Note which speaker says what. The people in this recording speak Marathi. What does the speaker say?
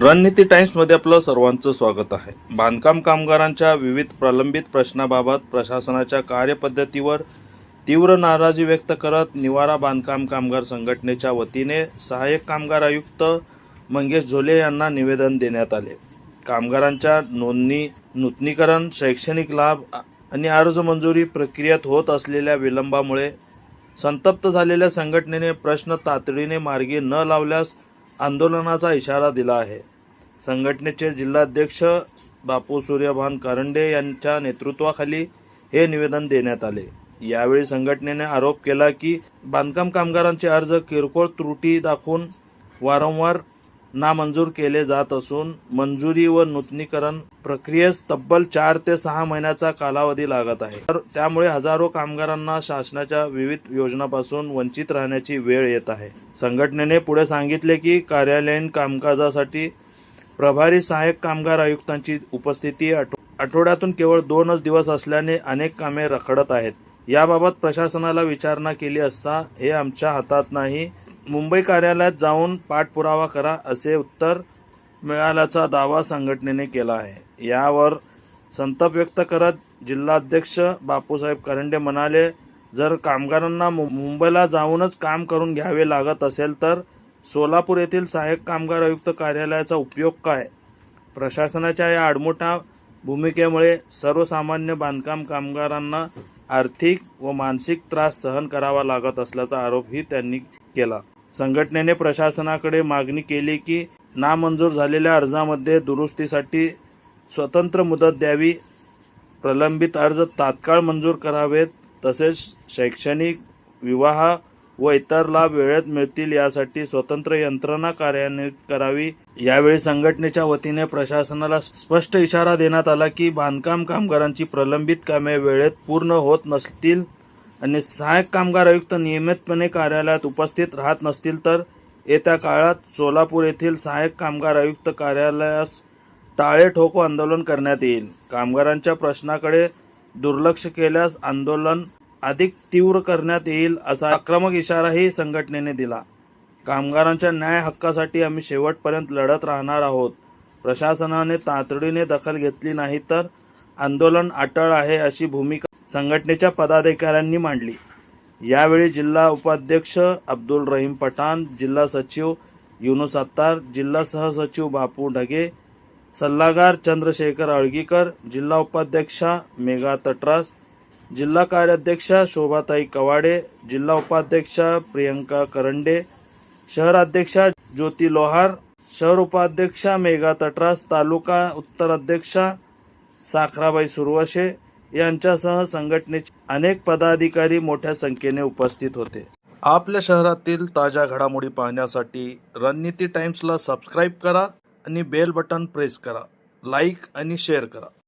Speaker 1: रणनीती टाइम्समध्ये आपलं सर्वांचं स्वागत आहे। बांधकाम कामगारांच्या विविध प्रलंबित प्रश्नाबाबत प्रशासनाच्या कार्यपद्धतीवर तीव्र नाराजी व्यक्त करत निवारा बांधकाम कामगार संघटनेच्या वतीने सहाय्यक कामगार आयुक्त मंगेश झोले यांना निवेदन देण्यात आले। कामगारांच्या नोंदणी, नूतनीकरण, शैक्षणिक लाभ आणि अर्ज मंजुरी प्रक्रियेत होत असलेल्या विलंबामुळे संतप्त झालेल्या संघटनेने प्रश्न तातडीने मार्गी न लावल्यास आंदोलनाचा इशारा दिला आहे। संघटनेचे जिल्हाध्यक्ष बापू सूर्यभान करंडे यांच्या नेतृत्वाखाली हे निवेदन देण्यात आले। यावेळी संघटनेने आरोप केला की बांधकाम कामगारांचे अर्ज किरकोळ त्रुटी दाखवून वारंवार नामंजूर केले जात असून मंजुरी व नूतनीकरण प्रक्रियेस तब्बल 4 ते 6 महिन्याचा कालावधी लागत आहे। त्यामुळे हजारो कामगारांना शासनाच्या विविध योजनांपासून वंचित राहण्याची वेळ येत आहे। संघटनेने पुढे सांगितले की कार्यालयीन कामकाजासाठी प्रभारी सहाय्यक कामगार आयुक्तांची उपस्थिती आठवड्यातून केवळ 2च दिवस असल्याने अनेक कामे रखडत आहेत। याबाबत प्रशासनाला विचारणा केली असता हे आमच्या हातात नाही, मुंबई कार्यालयात जाऊन पाठपुरावा करा असे उत्तर मिळाल्याचा दावा संघटनेने केला आहे। यावर संताप व्यक्त करत जिल्हाध्यक्ष बापूसाहेब करंडे म्हणाले, जर कामगारांना मुंबईला जाऊनच काम करून घ्यावे लागत असेल तर सोलापूर येथील सहाय्यक कामगार आयुक्त कार्यालयाचा उपयोग काय? प्रशासनाच्या या आडमुठा भूमिकेमुळे सर्वसामान्य बांधकाम कामगारांना आर्थिक व मानसिक त्रास सहन करावा लागत असल्याचा आरोपही त्यांनी केला। संघटनेने प्रशासनाकडे मागणी केली की नामंजूर झालेल्या अर्जामध्ये दुरुस्तीसाठी स्वतंत्र मुदत द्यावी, प्रलंबित अर्ज तात्काळ मंजूर करावेत, तसेच शैक्षणिक, विवाह व इतर लाभ वेळेत मिळतील यासाठी स्वतंत्र यंत्रणा कार्यान्वित करावी। यावेळी संघटनेच्या वतीने प्रशासनाला स्पष्ट इशारा देण्यात आला की बांधकाम कामगारांची प्रलंबित कामे वेळेत पूर्ण होत नसतील आणि सहाय्यक कामगार आयुक्त नियमितपणे कार्यालयात उपस्थित राहत नसतील तर येत्या काळात सोलापूर येथील सहाय्यक कामगार आयुक्त कार्यालयास टाळे ठोको आंदोलन करण्यात येईल। कामगारांच्या प्रश्नाकडे दुर्लक्ष केल्यास आंदोलन अधिक तीव्र करण्यात येईल असा आक्रमक इशाराही संघटनेने दिला। कामगारांच्या न्याय हक्कासाठी आम्ही शेवटपर्यंत लढत राहणार आहोत। प्रशासनाने तातडीने दखल घेतली नाही तर आंदोलन अटळ आहे अशी भूमिका संघटनेच्या पदाधिकाऱ्यांनी मांडली। यावेळी जिल्हा उपाध्यक्ष अब्दुल रहीम पठाण, जिल्हा सचिव युनुस अत्तार, जिल्हा सहसचिव बापू ढगे, सल्लागार चंद्रशेखर अळगीकर, जिल्हा उपाध्यक्षा मेघा तटरास, जिल्हा कार्याध्यक्षा शोभाताई कवाडे, जिल्हा उपाध्यक्षा प्रियंका करंडे, शहराध्यक्षा ज्योती लोहार, शहर उपाध्यक्षा मेघा तटरास, तालुका उत्तर अध्यक्षा साखराबाई सुरवशे यांच्यासह संघटनेचे अनेक पदाधिकारी मोठ्या संख्येने उपस्थित होते। आपल्या शहरातील ताज्या घडामोडी पाहण्यासाठी रणनीती टाइम्सला सबस्क्राईब करा आणि बेल बटन प्रेस करा, लाईक आणि शेअर करा।